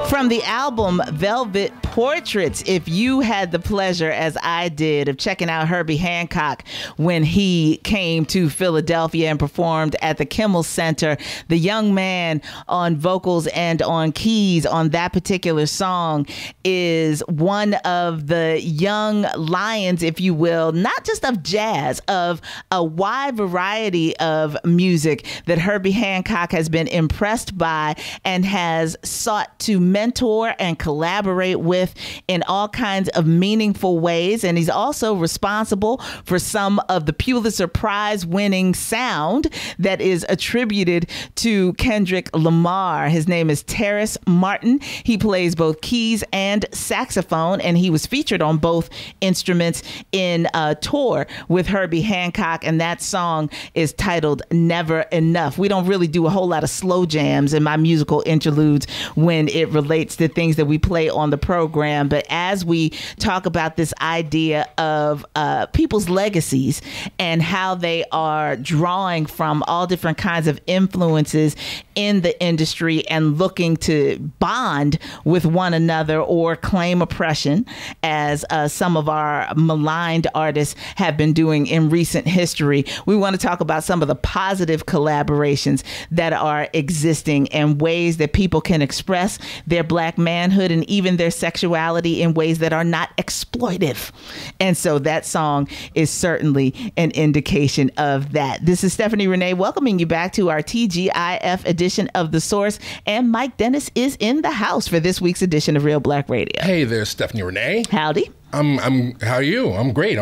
From the album Velvet Portraits, if you had the pleasure, as I did, of checking out Herbie Hancock when he came to Philadelphia and performed at the Kimmel Center, the young man on vocals and on keys on that particular song is one of the young lions, if you will, not just of jazz, of a wide variety of music that Herbie Hancock has been impressed by and has sought to mentor and collaborate with in all kinds of meaningful ways. And he's also responsible for some of the Pulitzer Prize winning sound that is attributed to Kendrick Lamar. His name is Terrace Martin. He plays both keys and saxophone, and he was featured on both instruments in a tour with Herbie Hancock, and that song is titled Never Enough. We don't really do a whole lot of slow jams in my musical interludes when it relates to things that we play on the program. But as we talk about this idea of people's legacies and how they are drawing from all different kinds of influences in the industry and looking to bond with one another or claim oppression, as some of our maligned artists have been doing in recent history, we want to talk about some of the positive collaborations that are existing and ways that people can express their Black manhood and even their sexuality in ways that are not exploitive. And so that song is certainly an indication of that. This is Stephanie Renee welcoming you back to our TGIF edition of The Source, and Mike Dennis is in the house for this week's edition of Reelblack Radio. Hey there, Stephanie Renee. Howdy. How are you? I'm great.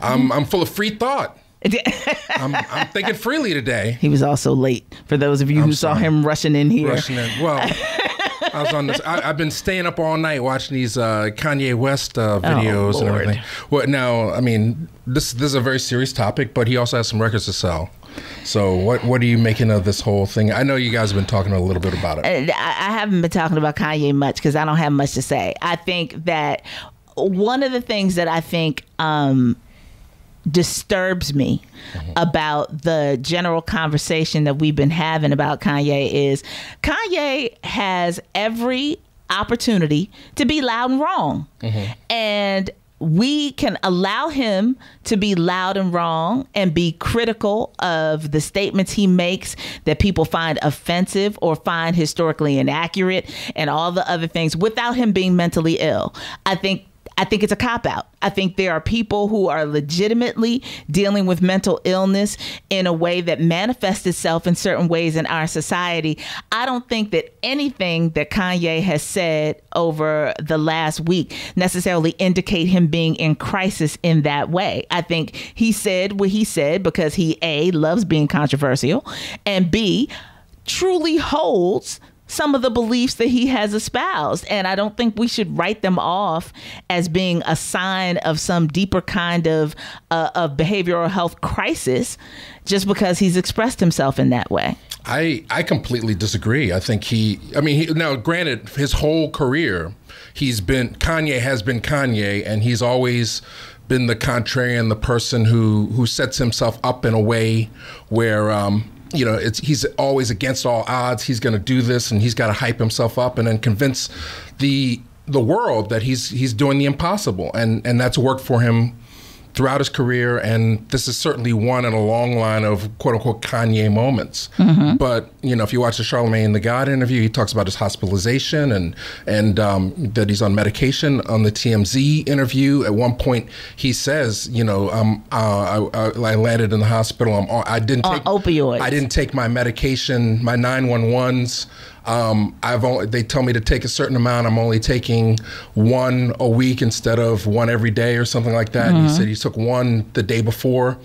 I'm full of free thought. I'm thinking freely today. He was also late. For those of you who saw him rushing in here. Well, I was on this. I've been staying up all night watching these Kanye West videos and everything. Well, now, I mean, this is a very serious topic, but he also has some records to sell. So what are you making of this whole thing? I know you guys have been talking a little bit about it. I haven't been talking about Kanye much because I don't have much to say. I think that one of the things that I think disturbs me about the general conversation that we've been having about Kanye is Kanye has every opportunity to be loud and wrong. And we can allow him to be loud and wrong and be critical of the statements he makes that people find offensive or find historically inaccurate and all the other things without him being mentally ill. I think it's a cop-out. I think there are people who are legitimately dealing with mental illness in a way that manifests itself in certain ways in our society. I don't think that anything that Kanye has said over the last week necessarily indicate him being in crisis in that way. I think he said what he said because he, A, loves being controversial, and B, truly holds some of the beliefs that he has espoused. And I don't think we should write them off as being a sign of some deeper kind of behavioral health crisis just because he's expressed himself in that way. I completely disagree. I think now granted, his whole career, Kanye has been Kanye, and he's always been the contrarian, the person who sets himself up in a way where, he's always against all odds. He's going to do this, and he's got to hype himself up and then convince the world that he's doing the impossible, and that's worked for him throughout his career. And this is certainly one in a long line of quote unquote Kanye moments. But if you watch the Charlemagne the God interview, he talks about his hospitalization and that he's on medication. On the TMZ interview, at one point he says, I landed in the hospital. I didn't take opioids. I didn't take my medication, my 911s. They tell me to take a certain amount. I'm only taking one a week instead of one every day or something like that. And he said he took one the day before.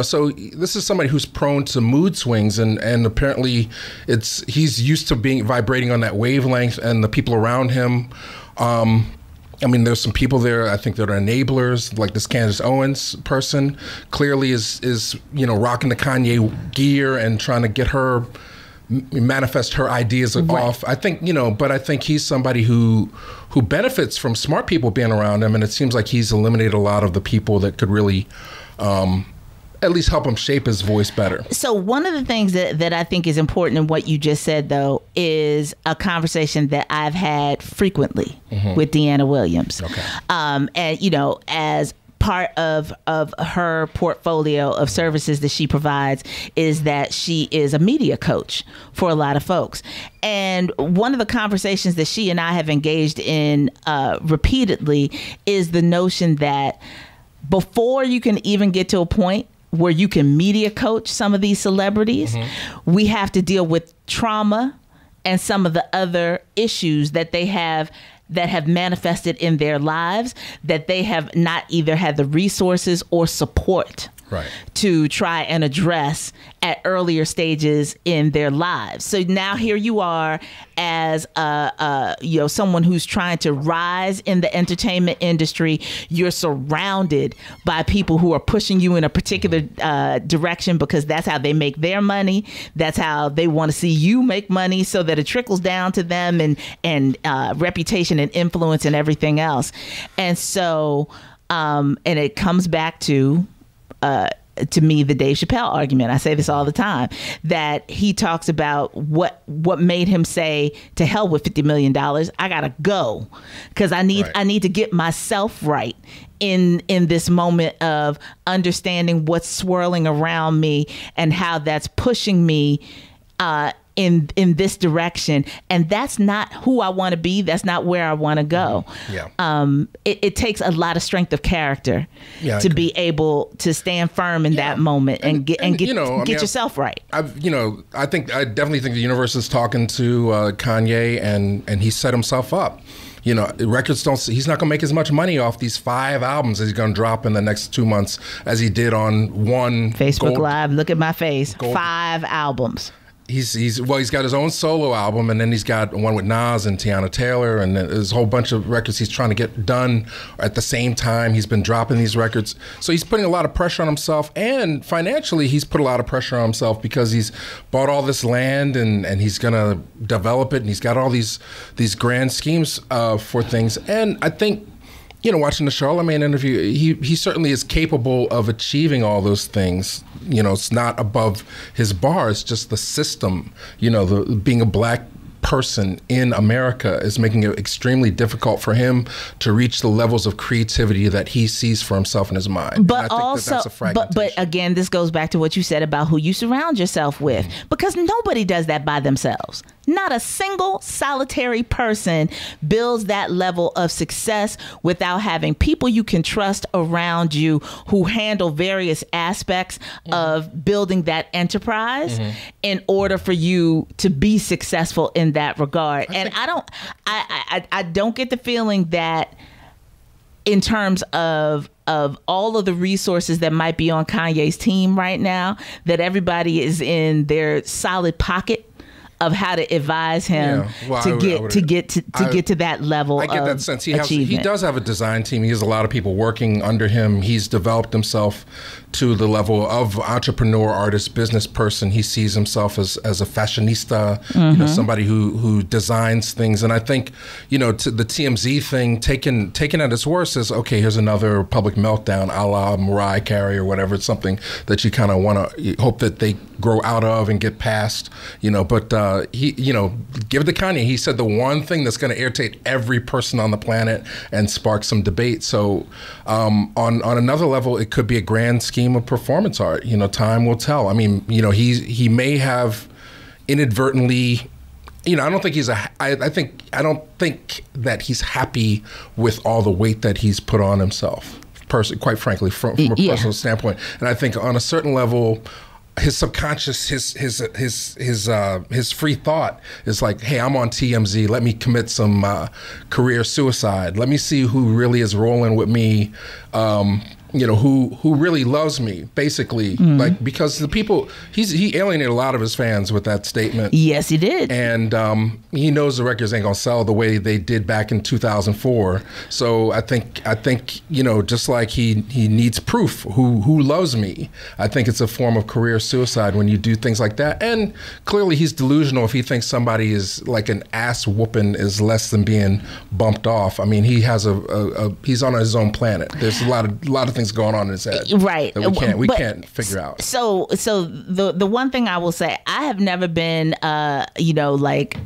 So this is somebody who's prone to mood swings, and apparently he's used to vibrating on that wavelength, and the people around him. There's some people there, I think, that are enablers, like this Candace Owens person clearly is rocking the Kanye gear and trying to get her manifest her ideas off. I think, but I think he's somebody who benefits from smart people being around him, and it seems like he's eliminated a lot of the people that could really at least help him shape his voice better. So one of the things that I think is important in what you just said, though, is a conversation that I've had frequently with Deanna Williams. Okay. And, you know, as part of her portfolio of services that she provides is that she is a media coach for a lot of folks. And one of the conversations that she and I have engaged in repeatedly is the notion that before you can even get to a point where you can media coach some of these celebrities, we have to deal with trauma and some of the other issues that they have that have manifested in their lives that they have not either had the resources or support to try and address at earlier stages in their lives. So now here you are as you know, someone who's trying to rise in the entertainment industry. You're surrounded by people who are pushing you in a particular direction because that's how they make their money. That's how they want to see you make money, so that it trickles down to them and reputation and influence and everything else. And so and it comes back to me, the Dave Chappelle argument. I say this all the time, that he talks about what made him say, to hell with $50 million. I gotta go because I need to get myself right in this moment of understanding what's swirling around me and how that's pushing me in this direction, and that's not who I want to be. That's not where I want to go. It takes a lot of strength of character to be able to stand firm in that moment and get yourself right. I definitely think the universe is talking to Kanye, and he set himself up. You know, records don't. He's not gonna make as much money off these 5 albums that he's gonna drop in the next 2 months as he did on one Facebook Live. Look at my face. 5 albums. He's got his own solo album, and then he's got one with Nas and Tiana Taylor, and there's a whole bunch of records he's trying to get done at the same time. He's been dropping these records, so he's putting a lot of pressure on himself, and financially he's put a lot of pressure on himself because he's bought all this land and he's gonna develop it, and he's got all these grand schemes for things. And I think, you know, watching the Charlemagne interview, he certainly is capable of achieving all those things. You know, it's not above his bar. It's just the system. You know, being a black person in America is making it extremely difficult for him to reach the levels of creativity that he sees for himself in his mind. But but again, this goes back to what you said about who you surround yourself with, because nobody does that by themselves. Not a single solitary person builds that level of success without having people you can trust around you who handle various aspects of building that enterprise in order for you to be successful in that regard. And I don't get the feeling that in terms of all of the resources that might be on Kanye's team right now, that everybody is in their solid pocket of how to advise him to get to that level. I get that sense. He does have a design team. He has a lot of people working under him. He's developed himself to the level of entrepreneur, artist, business person. He sees himself as a fashionista, you know, somebody who designs things. And I think, you know, to the TMZ thing, taken at its worst, is okay, here's another public meltdown a la Mariah Carey or whatever. It's something that you kind of want to hope that they grow out of and get past, you know. But he, you know, give it to Kanye. He said the one thing that's going to irritate every person on the planet and spark some debate. So on another level, it could be a grand scheme of performance art. You know, time will tell. I mean, you know, he may have inadvertently, you know, I don't think that he's happy with all the weight that he's put on himself, quite frankly, from a personal standpoint. And I think on a certain level, his subconscious, his free thought is like, hey, I'm on TMZ. Let me commit some career suicide. Let me see who really is rolling with me. You know, who really loves me, basically. Like, because the people, he alienated a lot of his fans with that statement. Yes, he did. And he knows the records ain't gonna sell the way they did back in 2004. So I think, you know, just like he needs proof who loves me. I think it's a form of career suicide when you do things like that. And clearly he's delusional if he thinks somebody is like an ass whooping is less than being bumped off. I mean, he has he's on his own planet. There's a lot of things something's going on in his head, right? That we can't figure out. So the one thing I will say, I have never been, like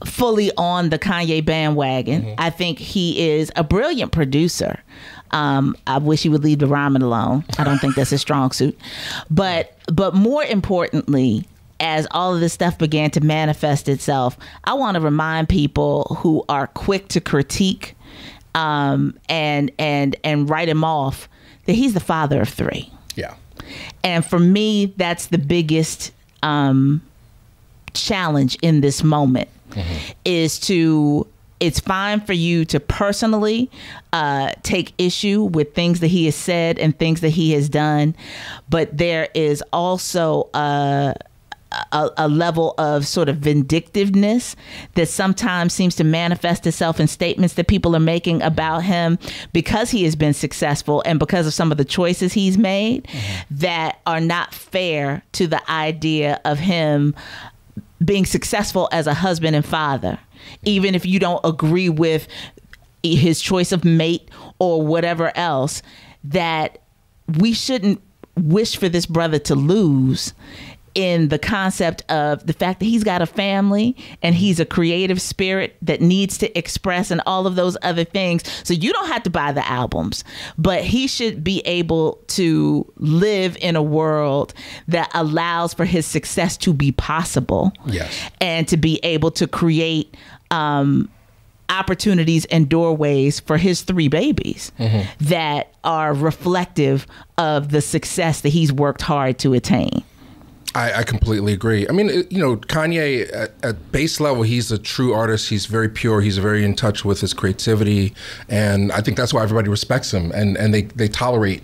fully on the Kanye bandwagon. I think he is a brilliant producer. I wish he would leave the rhyming alone. I don't think that's his strong suit. But more importantly, as all of this stuff began to manifest itself, I want to remind people who are quick to critique and write him off that he's the father of 3. Yeah. And for me, that's the biggest challenge in this moment. It's fine for you to personally take issue with things that he has said and things that he has done, but there is also a level of sort of vindictiveness that sometimes seems to manifest itself in statements that people are making about him because he has been successful and because of some of the choices he's made that are not fair to the idea of him being successful as a husband and father, even if you don't agree with his choice of mate or whatever else, that we shouldn't wish for this brother to lose in the concept of the fact that he's got a family and he's a creative spirit that needs to express and all of those other things. So you don't have to buy the albums, but he should be able to live in a world that allows for his success to be possible. Yes. And to be able to create opportunities and doorways for his 3 babies that are reflective of the success that he's worked hard to attain. I completely agree. I mean, Kanye at base level, he's a true artist. He's very pure. He's very in touch with his creativity. And I think that's why everybody respects him and they tolerate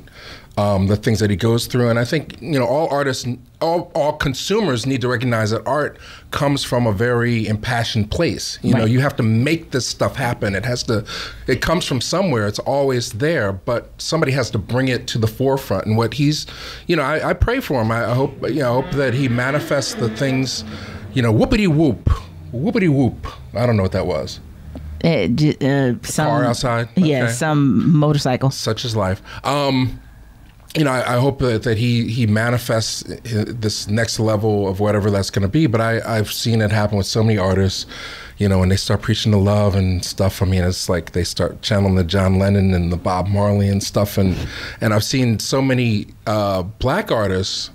the things that he goes through. And I think, all artists, all consumers need to recognize that art comes from a very impassioned place. You know, you have to make this stuff happen. It comes from somewhere. It's always there, but somebody has to bring it to the forefront. And what he's, I pray for him. I hope that he manifests the things, whoopity whoop. I don't know what that was. Some car outside? Yeah, okay. Some motorcycle. Such is life. I hope that he manifests this next level of whatever that's going to be. But I've seen it happen with so many artists, when they start preaching the love and stuff. I mean, it's like they start channeling the John Lennon and the Bob Marley and stuff. And I've seen so many black artists,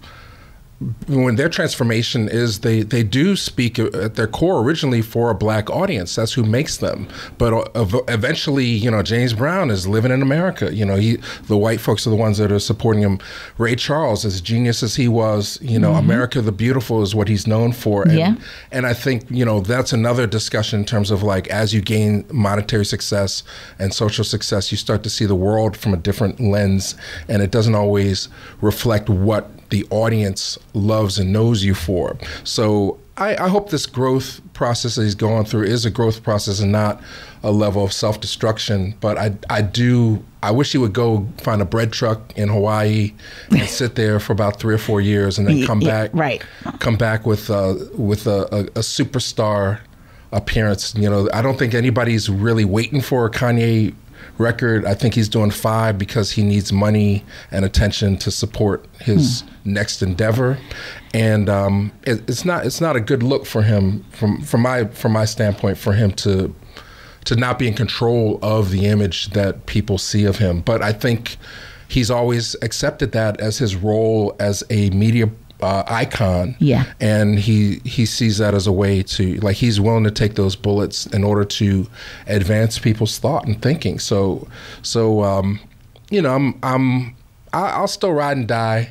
when their transformation is they do speak at their core originally for a black audience. That's who makes them. But eventually, James Brown is living in America. The white folks are the ones that are supporting him. Ray Charles, as genius as he was, America the Beautiful is what he's known for. And I think, that's another discussion in terms of like, as you gain monetary success and social success, you start to see the world from a different lens, and it doesn't always reflect what the audience loves and knows you for. So I hope this growth process that he's going through is a growth process and not a level of self-destruction. But I wish he would go find a bread truck in Hawaii and sit there for about 3 or 4 years and then come back with a superstar appearance. I don't think anybody's really waiting for a Kanye record. I think he's doing 5 because he needs money and attention to support his next endeavor, and it's not a good look for him from my standpoint, for him to not be in control of the image that people see of him. But I think he's always accepted that as his role as a media icon, and he sees that as a way to, like, he's willing to take those bullets in order to advance people's thought and thinking. So I'll still ride and die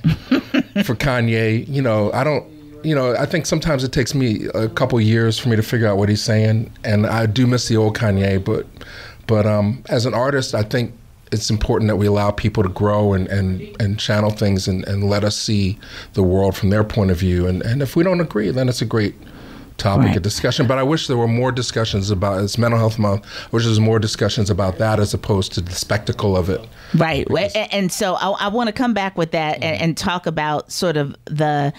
for Kanye. I think sometimes it takes me a couple years for me to figure out what he's saying, and I do miss the old Kanye. But as an artist, I think it's important that we allow people to grow and channel things and let us see the world from their point of view. And if we don't agree, then it's a great topic of discussion. But I wish there were more discussions about it's Mental Health Month. I wish there was more discussions about that as opposed to the spectacle of it. Right. And so I want to come back with that and talk about sort of the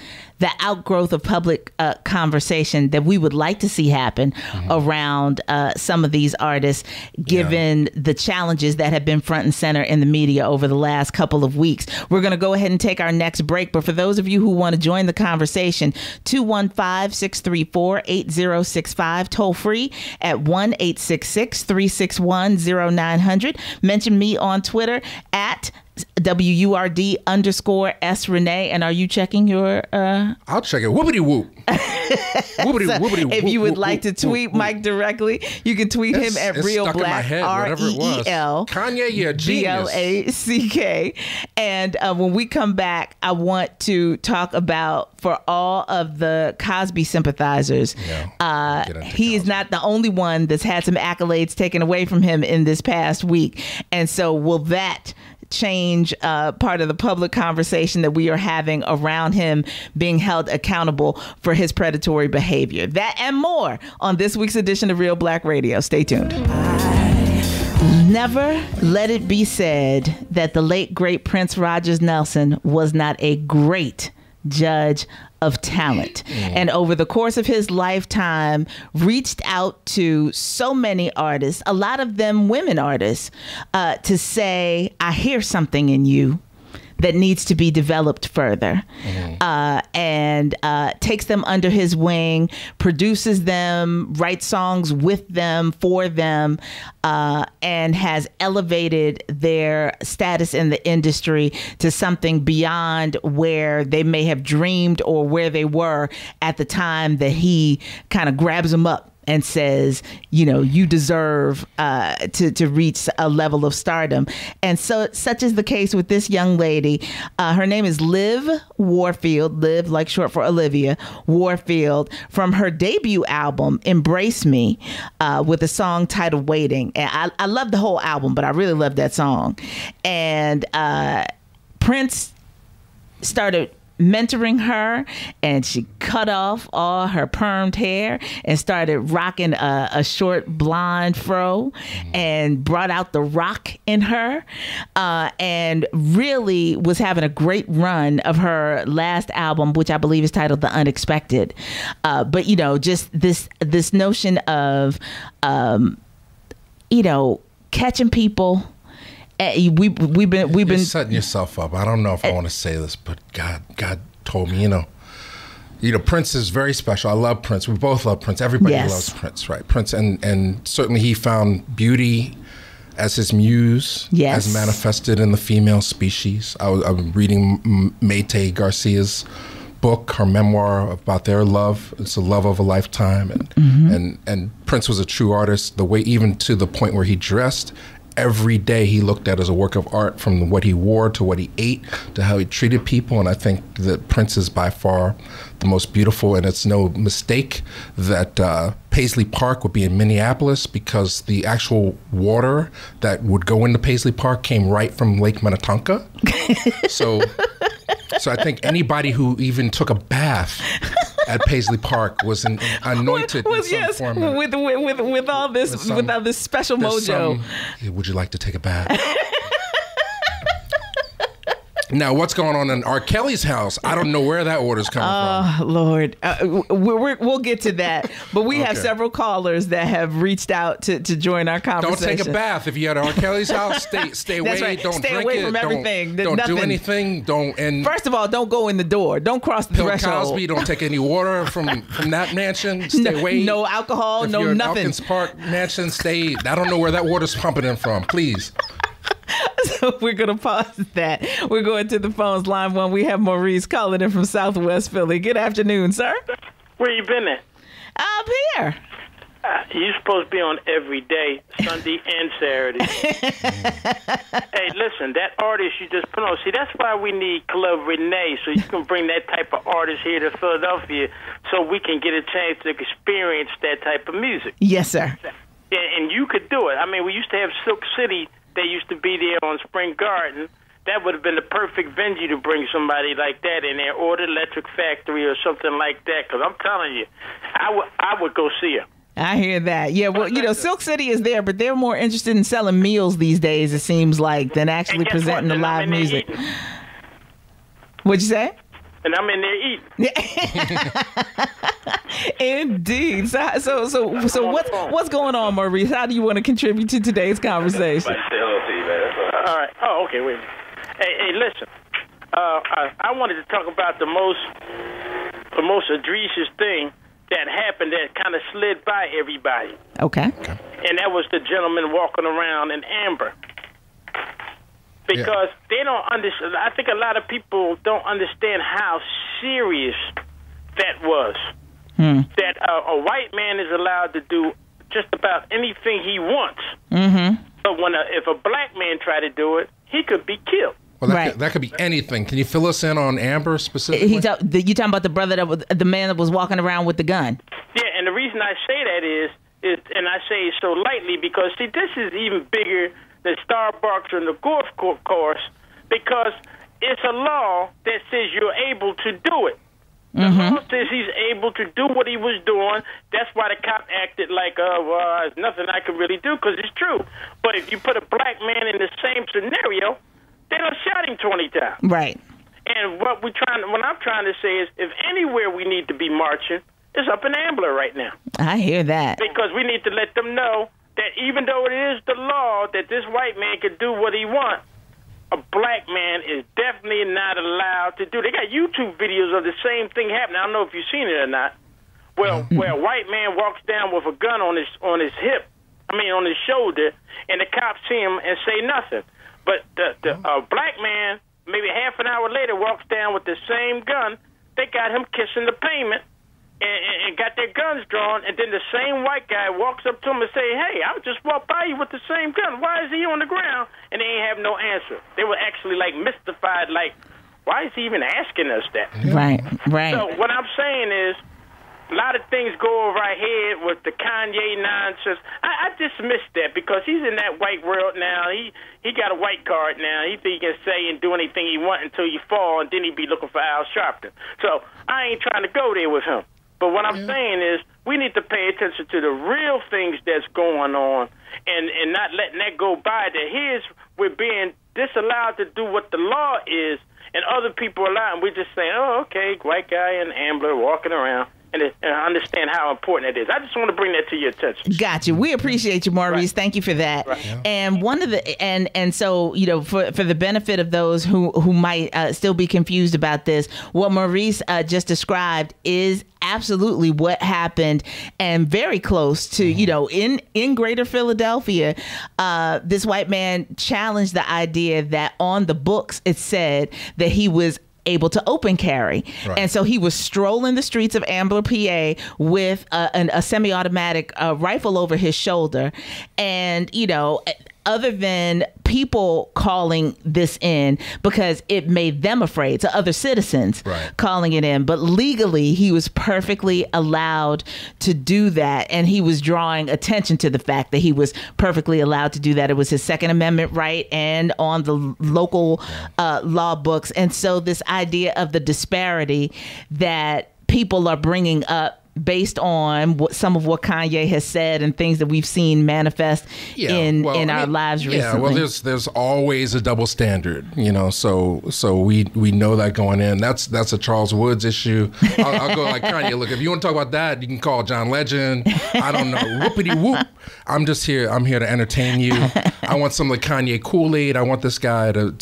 outgrowth of public conversation that we would like to see happen around some of these artists, given the challenges that have been front and center in the media over the last couple of weeks. We're going to go ahead and take our next break. But for those of you who want to join the conversation, 215-634-8065, toll free at 1-866-361-0900. Mention me on Twitter at WURD_S Renee. And are you checking your I'll check it. Whoopity whoop. Whoopity so whoopity whoop. If you would whoop, like whoop, to tweet whoop, Mike directly, you can tweet him at Reelblack, REEL Kanye, yeah, genius. BLACK. And when we come back, I want to talk about, for all of the Cosby sympathizers, he is not the only one that's had some accolades taken away from him in this past week. And so will that change part of the public conversation that we are having around him being held accountable for his predatory behavior? That and more on this week's edition of Reelblack Radio. Stay tuned. Never let it be said that the late, great Prince Rogers Nelson was not a great judge of talent. And over the course of his lifetime, reached out to so many artists, a lot of them women artists, to say, I hear something in you that needs to be developed further, and takes them under his wing, produces them, writes songs with them, for them, and has elevated their status in the industry to something beyond where they may have dreamed or where they were at the time that he kind of grabs them up and says, you know, you deserve to reach a level of stardom. And so such is the case with this young lady. Her name is Liv Warfield, Liv like short for Olivia, Warfield, from her debut album, Embrace Me, with a song titled Waiting. And I love the whole album, but I really love that song. And Prince started mentoring her, and she cut off all her permed hair and started rocking a short blonde fro and brought out the rock in her, and really was having a great run of her last album, which I believe is titled The Unexpected. But, you know, just this notion of, you know, catching people. We've been You're setting yourself up. I don't know if I want to say this, but God told me, you know, Prince is very special. I love Prince. We both love Prince. Everybody loves Prince, right? Prince, and certainly he found beauty as his muse, as manifested in the female species. I'm reading Mayte Garcia's book, her memoir about their love. It's a love of a lifetime, and Prince was a true artist. The way, even to the point where he dressed. Every day he looked at as a work of art, from what he wore to what he ate to how he treated people. And I think that Prince is by far the most beautiful, and it's no mistake that Paisley Park would be in Minneapolis, because the actual water that would go into Paisley Park came right from Lake Minnetonka. So I think anybody who even took a bath at Paisley Park was anointed in some form. With all this special mojo. Would you like to take a bath? Now, what's going on in R. Kelly's house? I don't know where that order's coming from. Oh, Lord. We'll get to that. But we have several callers that have reached out to join our conversation. Don't take a bath if you're at R. Kelly's house. Stay away. That's right. Don't stay drink away it. From everything. Don't do anything. First of all, don't go in the door. Don't cross the threshold. Cosby, don't take any water from that mansion. Stay away. No alcohol, if no you're nothing. At Elkins Park mansion, stay. I don't know where that water's pumping in from. Please. So we're going to pause that. We're going to the phones. Line 1, we have Maurice calling in from Southwest Philly. Good afternoon, sir. Where you been at? Up here. You're supposed to be on every day, Sunday and Saturday. Hey, listen, that artist you just put on, see, that's why we need Club Renee, so you can bring that type of artist here to Philadelphia so we can get a chance to experience that type of music. Yes, sir. Yeah, and you could do it. I mean, we used to have Silk City. They used to be there on Spring Garden. that would have been the perfect venue to bring somebody like that in there, or the Electric Factory or something like that. Because I'm telling you, I would go see her. I hear that. Yeah, well, Silk City is there, but they're more interested in selling meals these days, it seems like, than actually presenting the live music. What'd you say? And I'm in there eating. Indeed. So what's going on, Maurice? How do you want to contribute to today's conversation? All right. Oh, okay. Wait a minute. Hey, listen. I wanted to talk about the most egregious thing that happened that kind of slid by everybody. Okay. And that was the gentleman walking around in amber. Because they don't understand. I think a lot of people don't understand how serious that was. That a white man is allowed to do just about anything he wants. But if a black man tried to do it, he could be killed. Well, that could be anything. Can you fill us in on Amber specifically? You talking about the brother the man that was walking around with the gun? Yeah, and the reason I say that is, and I say it so lightly because see, this is even bigger than Starbucks and the golf course, because it's a law that says you're able to do it. The law says he's able to do what he was doing. That's why the cop acted like, there's nothing I can really do, because it's true. But if you put a black man in the same scenario, they done shot him 20 times. Right. And what I'm trying to say is, if anywhere we need to be marching, it's up in Ambler right now. I hear that. Because we need to let them know that even though it is the law that this white man can do what he wants, a black man is definitely not allowed to do. They got YouTube videos of the same thing happening. I don't know if you've seen it or not. Well, where a white man walks down with a gun on his hip, on his shoulder, and the cops see him and say nothing. But the black man, maybe half an hour later, walks down with the same gun. They got him kissing the pavement and got their guns drawn, and then the same white guy walks up to him and say, "Hey, I just walked by you with the same gun. Why is he on the ground?" And they ain't have no answer. They were actually like mystified, like, why is he even asking us that? Right. So what I'm saying is, a lot of things go over our head with the Kanye nonsense. I dismiss that because he's in that white world now. He got a white card now. He think he can say and do anything he want until you fall, and then he be looking for Al Sharpton. So I ain't trying to go there with him. But what I'm saying is, we need to pay attention to the real things that's going on, and not letting that go by. That we're being disallowed to do what the law is, and other people are allowed, and we're just saying, "Oh, okay, white guy and Ambler walking around." And understand how important it is. I just want to bring that to your attention. Gotcha. We appreciate you, Maurice. Right. Thank you for that. Right. Yeah. And one of the and so for the benefit of those who might still be confused about this, what Maurice just described is absolutely what happened, and very close to in Greater Philadelphia. This white man challenged the idea that on the books it said that he was able to open carry. Right. And so he was strolling the streets of Ambler, PA with a semi-automatic rifle over his shoulder. And, other than people calling this in because it made them afraid, to other citizens calling it in. But legally, he was perfectly allowed to do that. And he was drawing attention to the fact that he was perfectly allowed to do that. It was his Second Amendment right and on the local law books. And so this idea of the disparity that people are bringing up based on some of what Kanye has said and things that we've seen manifest in our lives recently. Yeah, well, there's always a double standard, so we know that going in. That's a Charles Woods issue. I'll go like Kanye. Look, if you want to talk about that, you can call John Legend. I don't know, whoopity whoop. I'm here to entertain you. I want some of the Kanye Kool-Aid. I want this guy to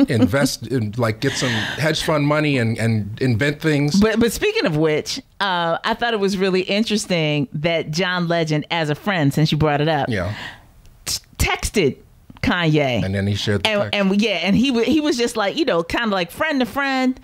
invest in, get some hedge fund money and invent things. But speaking of which, I thought it was really interesting that John Legend, as a friend, since you brought it up, texted Kanye, and then he shared the text. And he was just like, kind of like friend to friend.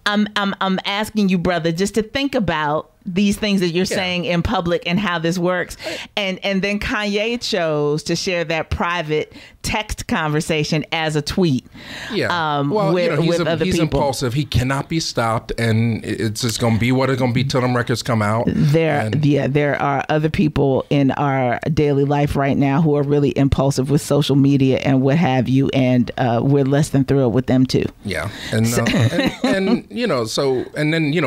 I'm asking you, brother, just to think about these things that you're saying in public and how this works. And then Kanye chose to share that private text conversation as a tweet. Yeah. With other he's people. Impulsive. He cannot be stopped, and it's just going to be what it's going to be till them records come out. There are other people in our daily life right now who are really impulsive with social media and what have you, and we're less than thrilled with them too. Yeah, and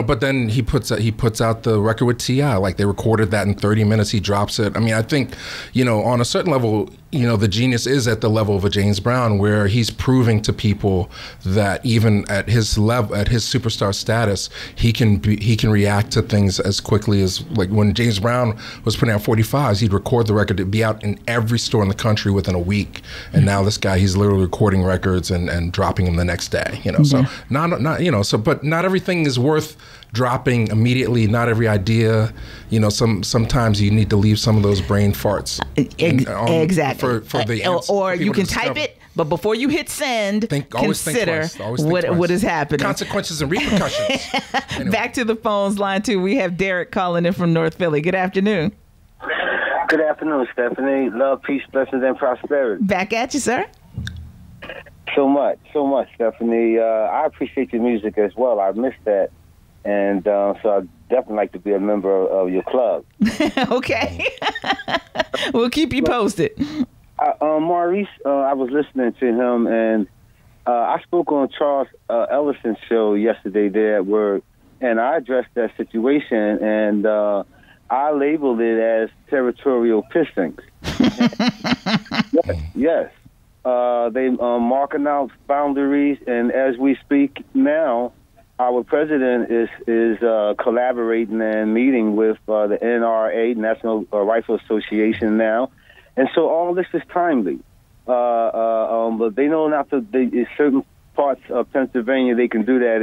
but then he puts out the record with T.I. Like, they recorded that in 30 minutes. He drops it. I mean, I think, on a certain level, the genius is at the level of a James Brown, where he's proving to people that even at his level, at his superstar status, he can react to things as quickly as, like, when James Brown was putting out 45s, he'd record the record, it'd be out in every store in the country within a week. And now this guy, he's literally recording records and dropping them the next day. So but not everything is worth dropping immediately. Not every idea, sometimes you need to leave some of those brain farts. Exactly. For the or you can type it, but before you hit send, consider what is happening. Consequences and repercussions. Anyway. Back to the phones line 2. We have Derek calling in from North Philly. Good afternoon. Good afternoon, Stephanie. Love, peace, blessings, and prosperity. Back at you, sir. So much, Stephanie. I appreciate your music as well. I missed that. And so I'd definitely like to be a member of your club. Okay. We'll keep you posted. Maurice, I was listening to him, and I spoke on Charles Ellison's show yesterday there at Word, and I addressed that situation, and I labeled it as territorial pissings. Yes. They marking out boundaries, and as we speak now, our president is collaborating and meeting with the NRA, National Rifle Association now, and so all this is timely. But they know not to. In certain parts of Pennsylvania they can do that,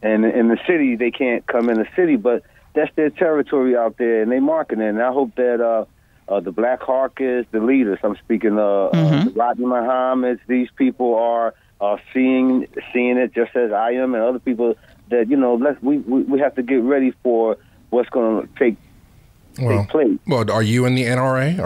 and in the city they can't come in the city, but that's their territory out there, and they marking it. And I hope that the Black Hawkers, the leaders, I'm speaking the Rodney Muhammad's, these people are seeing it just as I am, and other people, that we have to get ready for what's going to take place. Well, are you in the NRA?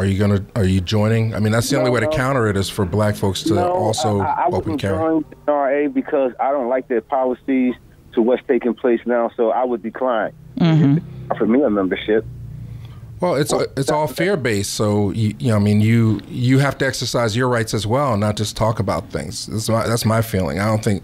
Are you joining? I mean, that's the only way to counter it, is for Black folks to also open carry. I wouldn't join the NRA because I don't like their policies to what's taking place now, so I would decline. For me, a membership. Well, it's all fear-based, so you have to exercise your rights as well, and not just talk about things. That's my feeling. I don't think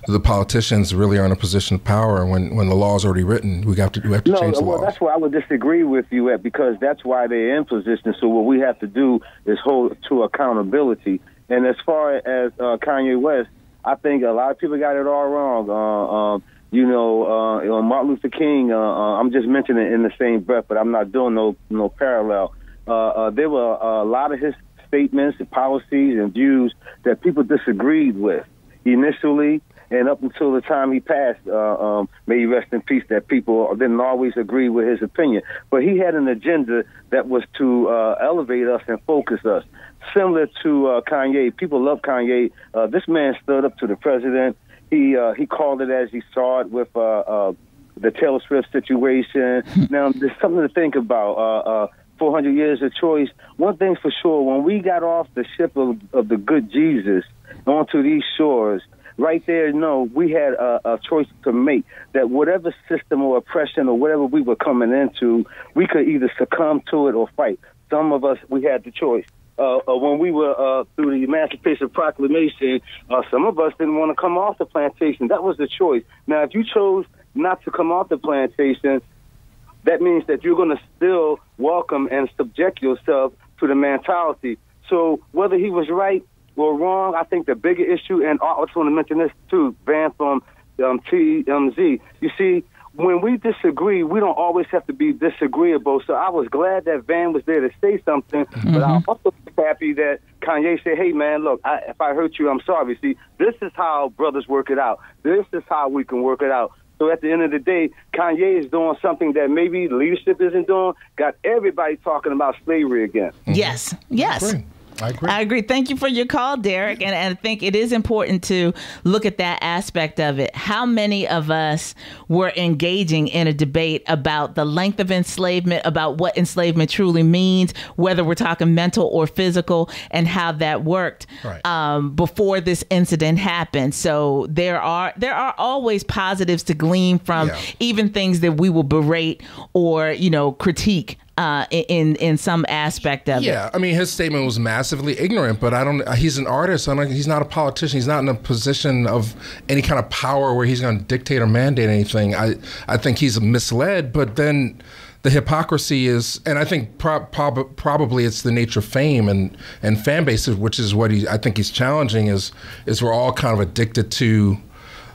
the politicians really are in a position of power when the law's already written. We have to change the law. That's why I would disagree with you at, because that's why they're in position. So what we have to do is hold to accountability. And as far as Kanye West, I think a lot of people got it all wrong. Martin Luther King, I'm just mentioning it in the same breath, but I'm not doing no parallel. There were a lot of his statements and policies and views that people disagreed with initially, and up until the time he passed, may he rest in peace, that people didn't always agree with his opinion. But he had an agenda that was to elevate us and focus us. Similar to Kanye, people love Kanye. This man stood up to the president. He called it as he saw it with the Taylor Swift situation. Now, there's something to think about. 400 years of choice. One thing's for sure, when we got off the ship of the good Jesus onto these shores, right there, we had a choice to make, that whatever system or oppression or whatever we were coming into, we could either succumb to it or fight. Some of us, we had the choice. When we were through the Emancipation Proclamation, some of us didn't want to come off the plantation. That was the choice. Now, if you chose not to come off the plantation, that means that you're going to still welcome and subject yourself to the mentality. So whether he was right or wrong, I think the bigger issue, and I also want to mention this too, Van from TMZ, you see, when we disagree, we don't always have to be disagreeable. So I was glad that Van was there to say something, but I also was happy that Kanye said, hey, man, look, if I hurt you, I'm sorry. See, this is how brothers work it out. This is how we can work it out. So at the end of the day, Kanye is doing something that maybe leadership isn't doing, got everybody talking about slavery again. Yes. I agree. Thank you for your call, Derek. And I think it is important to look at that aspect of it. How many of us were engaging in a debate about the length of enslavement, about what enslavement truly means, whether we're talking mental or physical, and how that worked before this incident happened? So there are always positives to glean from even things that we will berate or, you know, critique in some aspect of it. Yeah, I mean, his statement was massively ignorant, but he's an artist. He's not a politician. He's not in a position of any kind of power where he's going to dictate or mandate anything. I think he's misled, but then the hypocrisy is, and I think probably it's the nature of fame and fan bases, which is what I think he's challenging, is we're all kind of addicted to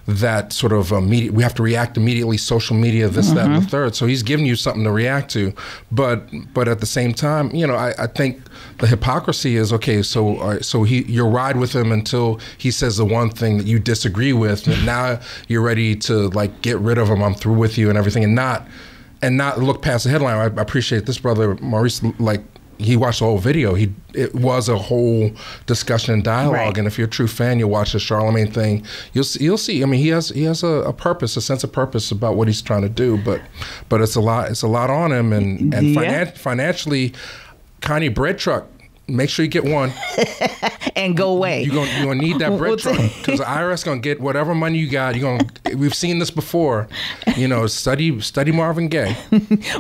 that sort of we have to react immediately, social media, this, that, and the third. So he's giving you something to react to, but at the same time, you know, I think the hypocrisy is, okay, so you ride with him until he says the one thing that you disagree with, and now you're ready to like get rid of him. I'm through with you and everything, and not look past the headline. I appreciate this brother Maurice, like, he watched the whole video. It was a whole discussion and dialogue. Right. And if you're a true fan, you'll watch the Charlemagne thing. You'll see. I mean, he has a purpose, a sense of purpose about what he's trying to do. But it's a lot on him, and financially, Kanye bread truck. Make sure you get one and go away. You're gonna need that bread truck, because the IRS gonna get whatever money you got. We've seen this before. You know, study Marvin Gaye.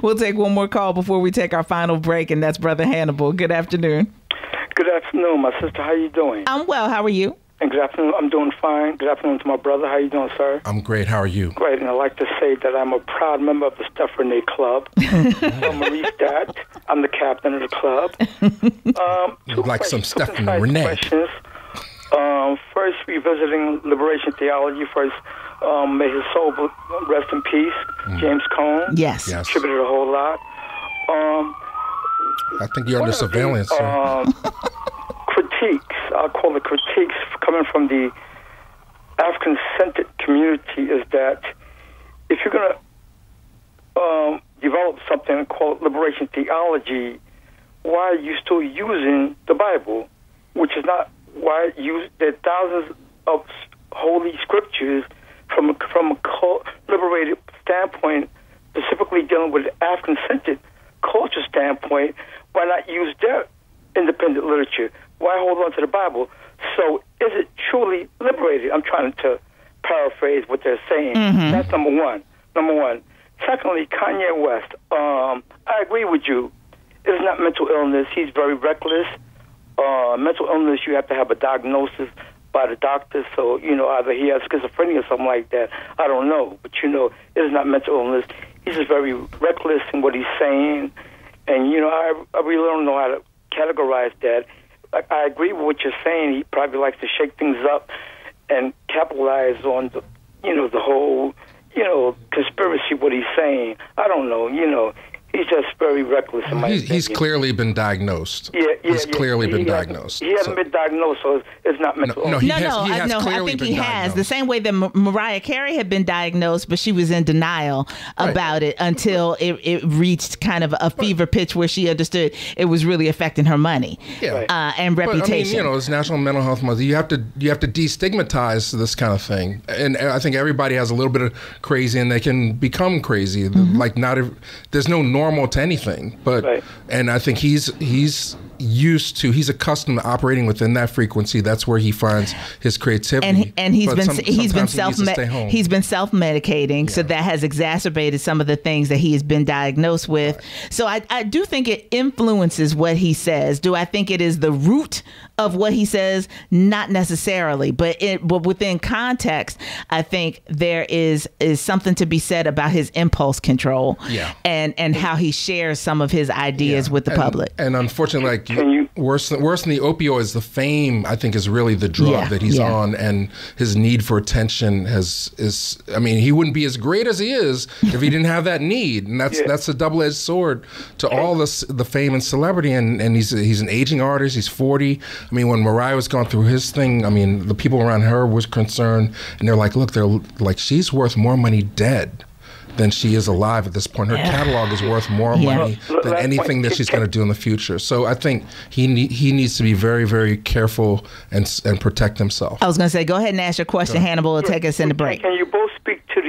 We'll take one more call before we take our final break, and that's Brother Hannibal. Good afternoon. Good afternoon, my sister. How you doing? I'm well. How are you? And good afternoon. I'm doing fine. Good afternoon to my brother. How you doing, sir? I'm great. How are you? Great. And I'd like to say that I'm a proud member of the Steph Renee Club. I'm Maurice Dad. I'm the captain of the club. Like some Steph Renee. Questions. First, revisiting liberation theology. First, may his soul rest in peace. James Cone. Yes. Contributed a whole lot. I think you're under surveillance, sir. Critiques, I'll call it critiques, coming from the African-centered community, is that if you're going to develop something and call it liberation theology, why are you still using the Bible? Which is not why there are thousands of holy scriptures from a liberated standpoint, specifically dealing with the African-centered culture standpoint. Why not use their independent literature? Why hold on to the Bible? So is it truly liberated? I'm trying to paraphrase what they're saying. That's number one. Secondly, Kanye West. I agree with you. It is not mental illness. He's very reckless. Mental illness, you have to have a diagnosis by the doctor. So, you know, either he has schizophrenia or something like that. I don't know. But, you know, it is not mental illness. He's just very reckless in what he's saying. And, you know, I really don't know how to categorize that. I agree with what you're saying. He probably likes to shake things up and capitalize on the, you know, the whole, you know, conspiracy, what he's saying. I don't know, you know. He's just very reckless in my opinion. He's clearly been diagnosed. He's clearly been diagnosed. He hasn't been diagnosed, so it's not mental illness. I think he has. The same way that Mariah Carey had been diagnosed, but she was in denial about it until it reached kind of a fever pitch where she understood it was really affecting her money and reputation. But, I mean, you know, it's National Mental Health Month. You have to destigmatize this kind of thing, and I think everybody has a little bit of crazy, and they can become crazy. Like there's no normal to anything, but and I think he's accustomed to operating within that frequency. That's where he finds his creativity. And he's been self-medicating, so that has exacerbated some of the things that he has been diagnosed with. So I do think it influences what he says. Do I think it is the root of what he says? Not necessarily, but within context, I think there is something to be said about his impulse control and how he shares some of his ideas with the public. And unfortunately, like worse than the opioids, the fame, I think, is really the drug that he's on, and his need for attention is. I mean, he wouldn't be as great as he is if he didn't have that need, and that's a double-edged sword to all the fame and celebrity. And he's an aging artist. He's 40. I mean, when Mariah was going through his thing, I mean, the people around her was concerned, and they're like, look, she's worth more money dead than she is alive at this point. Her catalog is worth more money than anything that she's going to do in the future. So I think he needs to be very, very careful and protect himself. I was going to say, go ahead and ask your question, Hannibal. Will take us in the break. Can you both speak to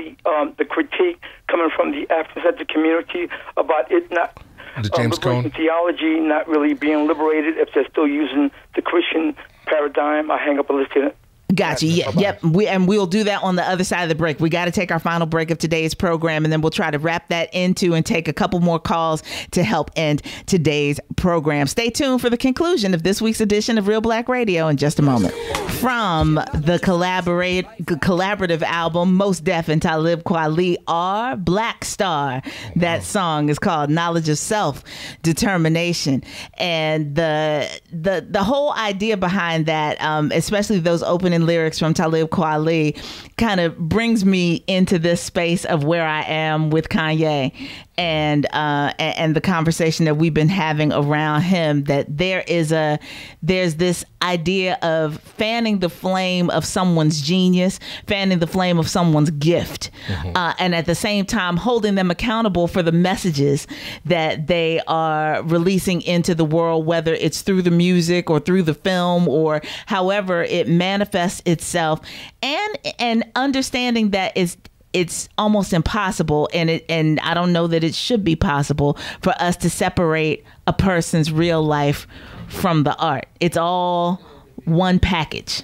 the critique coming from the African-centered community about it not the James Cone theology not really being liberated if they're still using the Christian paradigm? I hang up and listen. Gotcha. Yep. We'll do that on the other side of the break. We got to take our final break of today's program, and then we'll try to wrap that into and take a couple more calls to help end today's program. Stay tuned for the conclusion of this week's edition of Real Black Radio in just a moment. From the collaborative album, Mos Def and Talib Kweli are Black Star. That song is called Knowledge of Self Determination, and the whole idea behind that, especially those opening lyrics from Talib Kweli, kind of brings me into this space of where I am with Kanye and the conversation that we've been having around him, that there's this idea of fanning the flame of someone's genius, fanning the flame of someone's gift, and at the same time holding them accountable for the messages that they are releasing into the world, whether it's through the music or through the film or however it manifests itself, and understanding that it's almost impossible, and I don't know that it should be possible for us to separate a person's real life from the art. It's all one package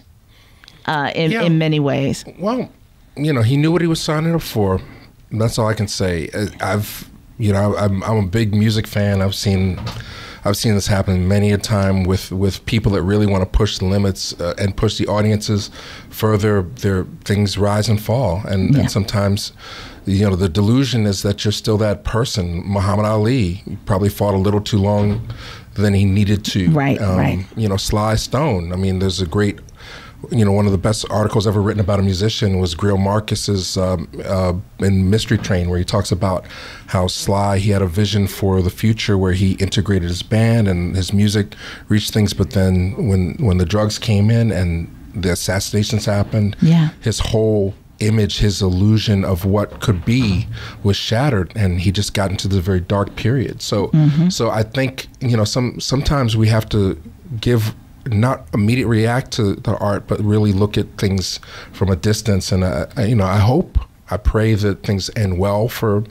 in many ways. Well, he knew what he was signing up for. That's all I can say. I'm a big music fan. I've seen this happen many a time with people that really want to push the limits and push the audiences further. Their things rise and fall, and sometimes, the delusion is that you're still that person. Muhammad Ali probably fought a little too long than he needed to. Right. Sly Stone. I mean, there's a great. One of the best articles ever written about a musician was Greil Marcus's in Mystery Train, where he talks about how Sly, he had a vision for the future where he integrated his band and his music reached things, but then when the drugs came in and the assassinations happened, his whole image, his illusion of what could be was shattered, and he just got into the very dark period. So I think, sometimes we have to not immediately react to the art, but really look at things from a distance. And I pray that things end well for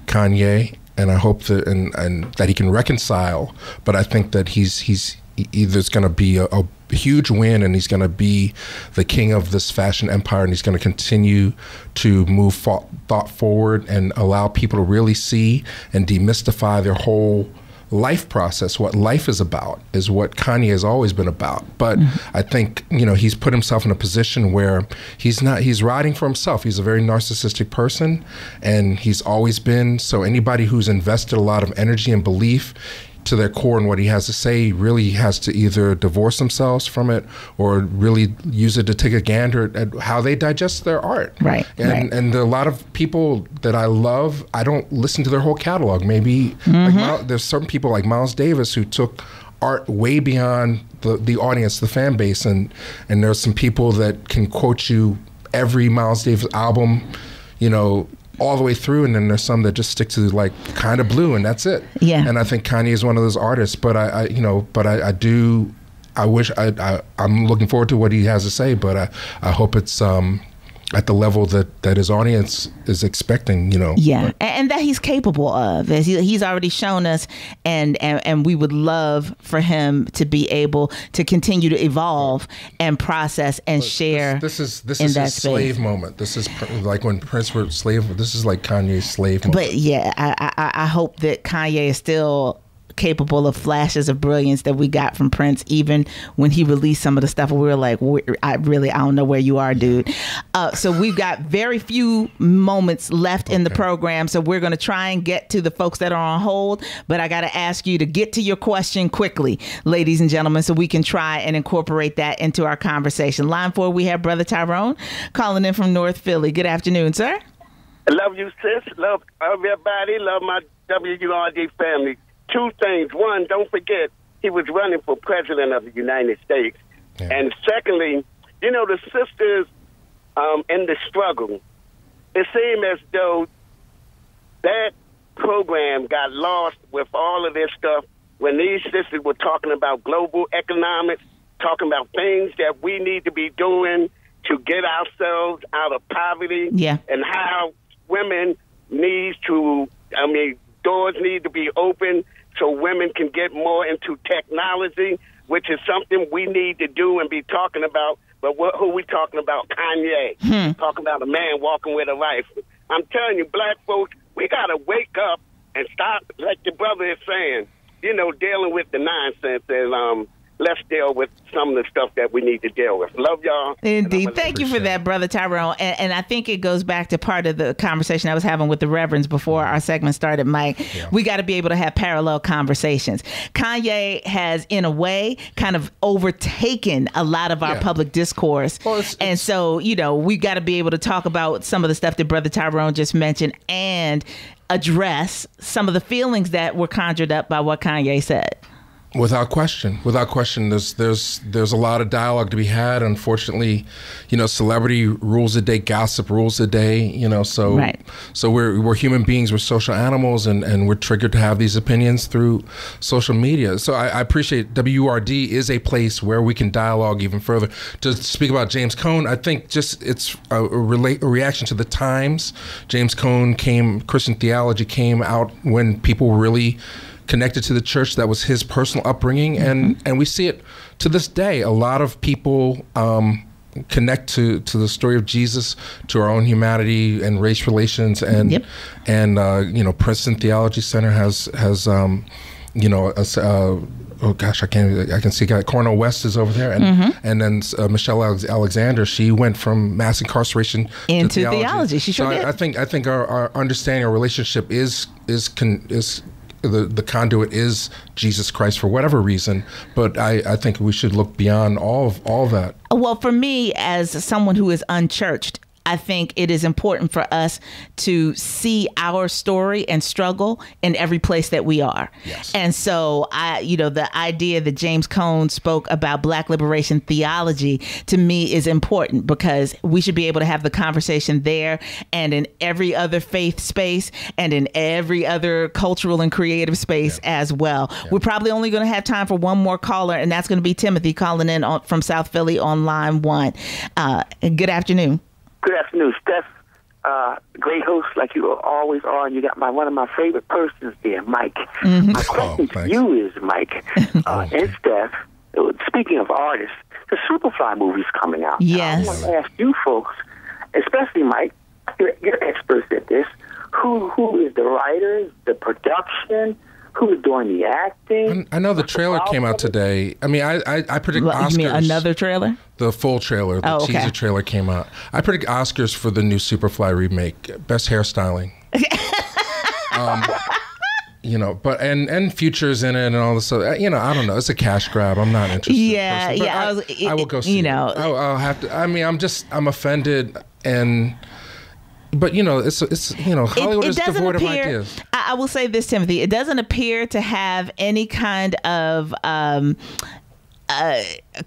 Kanye, and I hope that and that he can reconcile. But I think that he's either going to be a huge win, and he's going to be the king of this fashion empire, and he's going to continue to move thought forward and allow people to really see and demystify their whole life process. What life is about is what Kanye has always been about. But I think, he's put himself in a position where he's riding for himself. He's a very narcissistic person, and he's always been. So anybody who's invested a lot of energy and belief to their core in what he has to say really has to either divorce themselves from it or really use it to take a gander at how they digest their art. Right. And a lot of people that I love, I don't listen to their whole catalog. Maybe there's some people like Miles Davis who took art way beyond the audience, the fan base, and there's some people that can quote you every Miles Davis album, all the way through, and then there's some that just stick to like Kind of Blue, and that's it. Yeah. And I think Kanye is one of those artists, but I'm looking forward to what he has to say, but I hope it's at the level that his audience is expecting, Yeah, and that he's capable of. He's already shown us, and we would love for him to be able to continue to evolve and process and share. This is his slave moment. This is like when Prince was slave. This is like Kanye's slave moment. But yeah, I hope that Kanye is still capable of flashes of brilliance that we got from Prince, even when he released some of the stuff we were like, I don't know where you are, dude. So we've got very few moments left in the program, so we're going to try and get to the folks that are on hold, but I got to ask you to get to your question quickly, ladies and gentlemen, so we can try and incorporate that into our conversation. Line 4, we have Brother Tyrone calling in from North Philly. Good afternoon, sir. I love you, sis. Love everybody. Love my WURD family. Two things. One, don't forget, he was running for president of the United States. Yeah. And secondly, the sisters in the struggle, it seemed as though that program got lost with all of this stuff when these sisters were talking about global economics, talking about things that we need to be doing to get ourselves out of poverty, and how women need to, doors need to be open so women can get more into technology, which is something we need to do and be talking about. But who we talking about? Kanye. Talking about a man walking with a rifle. I'm telling you, black folks, we got to wake up and stop, like the brother is saying, dealing with the nonsense, and let's deal with some of the stuff that we need to deal with. Love y'all. Indeed. Thank you for that, Brother Tyrone. And I think it goes back to part of the conversation I was having with the Reverends before our segment started, Mike. Yeah. We got to be able to have parallel conversations. Kanye has, in a way, kind of overtaken a lot of our public discourse. Well, and so, we got to be able to talk about some of the stuff that Brother Tyrone just mentioned and address some of the feelings that were conjured up by what Kanye said. Without question, there's a lot of dialogue to be had. Unfortunately, celebrity rules the day, gossip rules the day. So we're human beings, we're social animals, and we're triggered to have these opinions through social media. So I appreciate WURD is a place where we can dialogue even further. To speak about James Cone, I think it's a reaction to the times. James Cone Christian theology came out when people were really connected to the church. That was his personal upbringing, and we see it to this day. A lot of people connect to the story of Jesus, to our own humanity and race relations, and Princeton Theology Center has oh gosh, I can see Cornel West is over there, and then Michelle Alexander. She went from mass incarceration into theology. She sure did. I think our understanding, our relationship is the conduit is Jesus Christ for whatever reason, but I think we should look beyond all of that. Well, for me, as someone who is unchurched, I think it is important for us to see our story and struggle in every place that we are. Yes. And so the idea that James Cone spoke about Black liberation theology to me is important, because we should be able to have the conversation there and in every other faith space and in every other cultural and creative space as well. Yeah. We're probably only going to have time for one more caller, and that's going to be Timothy calling in from South Philly on line 1. Good afternoon. Good afternoon, Steph. Great host like you always are, and you got one of my favorite persons there, Mike. My question to you is, Mike, and Steph, speaking of artists, the Superfly movie's coming out. Yes. I want to ask you folks, especially Mike, you're experts at this, who is the writer, the production, who's doing the acting? I know the trailer came out today. I mean, I predict Oscars. You mean another trailer? The full trailer, the teaser trailer came out. I predict Oscars for the new Superfly remake. Best hairstyling. But and Future's in it and all this stuff. I don't know. It's a cash grab. I'm not interested. I will go see it. I'll have to. I mean, I'm offended, but it's Hollywood is devoid of ideas. I will say this, Timothy. It doesn't appear to have any kind of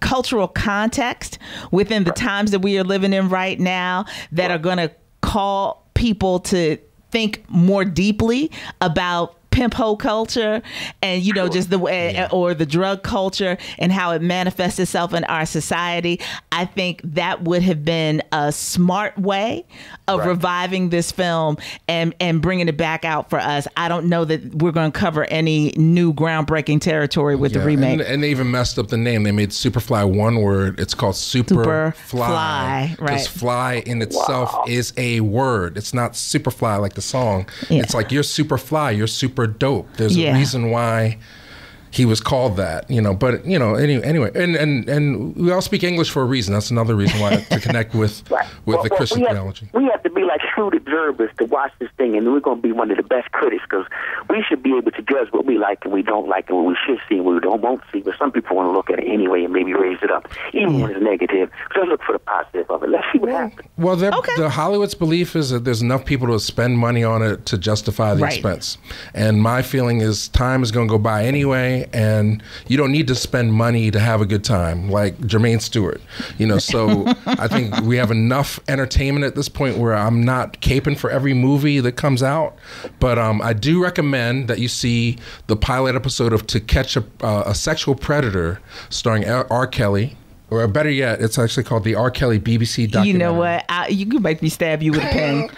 cultural context within the times that we are living in right now that are going to call people to think more deeply about pimp hoe culture and just the way or the drug culture and how it manifests itself in our society. I think that would have been a smart way of reviving this film and bringing it back out for us. I don't know that we're going to cover any new groundbreaking territory with the remake. And they even messed up the name. They made Superfly one word. It's called Superfly. Right. Because fly in itself is a word. It's not Superfly like the song. Yeah. It's like you're Superfly. You're super dope. There's a reason why he was called that, but anyway, and we all speak English for a reason. That's another reason why to connect with the Christian theology. We have to be like shrewd observers to watch this thing, and we're going to be one of the best critics, because we should be able to judge what we like and we don't like, and what we should see and what we won't see. But some people want to look at it anyway and maybe raise it up, even when it's negative. So look for the positive of it. Let's see what happens. Well, the Hollywood's belief is that there's enough people to spend money on it to justify the expense. And my feeling is time is going to go by anyway. guy, and you don't need to spend money to have a good time, like Jermaine Stewart. You know, so I think we have enough entertainment at this point where I'm not caping for every movie that comes out, but I do recommend that you see the pilot episode of To Catch a Sexual Predator, starring R. Kelly. Or better yet, it's actually called the R. Kelly BBC documentary. You know what? You could make me stab you with a pen.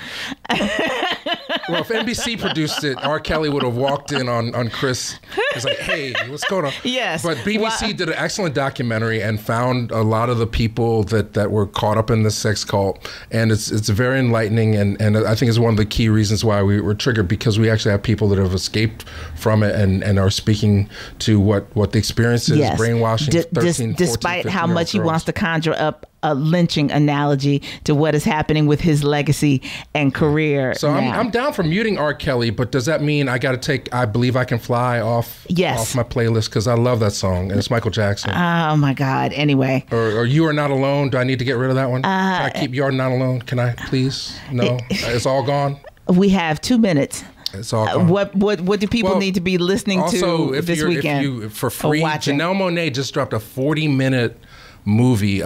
Well, if NBC produced it, R. Kelly would have walked in on Chris. He's like, hey, what's going on? Yes. But BBC did an excellent documentary and found a lot of the people that were caught up in the sex cult. And it's very enlightening. And I think it's one of the key reasons why we were triggered, because we actually have people that have escaped from it and are speaking to what the experience is, yes. brainwashing 13, 14, despite how much he girls. wants to conjure up a lynching analogy to what is happening with his legacy and career. So now. I'm down for muting R. Kelly, but does that mean I got to take "I Believe I Can Fly" off my playlist, because I love that song and it's Michael Jackson? Oh my God! Anyway, or "You Are Not Alone." Do I need to get rid of that one? Can I keep "You Are Not Alone"? Can I please? No, it's all gone. We have 2 minutes. It's all gone. What do people need to be listening to this weekend? For free, Janelle Monáe just dropped a 40-minute movie,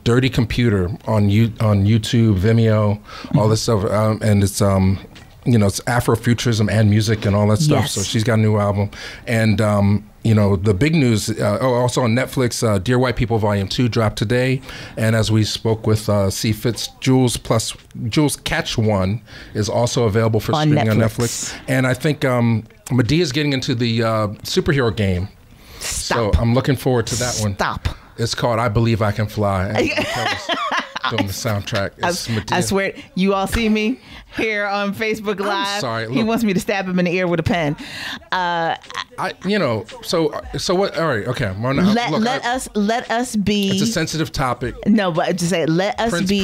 Dirty Computer, on YouTube, Vimeo, all this stuff, and it's it's Afrofuturism and music and all that stuff. Yes. So she's got a new album, and the big news, also on Netflix, Dear White People Volume 2 dropped today, and as we spoke with C. Fitz, Jules Catch One is also available for streaming on Netflix, and I think Medea's getting into the superhero game. Stop. So I'm looking forward to that one. Stop. It's called "I Believe I Can Fly." And doing the soundtrack. I swear, you all see me here on Facebook Live. I'm sorry. Look, he wants me to stab him in the ear with a pen. So what? All right, okay. Let us be. It's a sensitive topic. No, but just say let us be.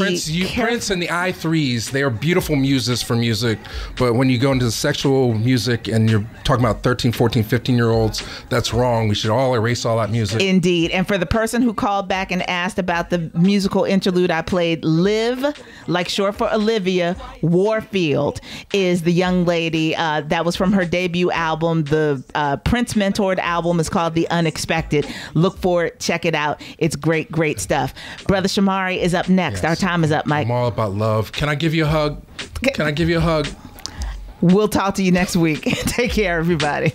Prince and the I3s, they are beautiful muses for music, but when you go into the sexual music and you're talking about 13, 14, 15-year-olds, that's wrong. We should all erase all that music. Indeed. And for the person who called back and asked about the musical interlude I played, Liv, like short for Olivia, Warfield is the young lady that was from her debut album. The Prince mentored album is called The Unexpected. Look for it, check it out. It's great, great stuff. Brother Shamari is up next. Yes. Our time is up, Mike. I'm all about love. Can I give you a hug? Can I give you a hug? We'll talk to you next week. Take care, everybody.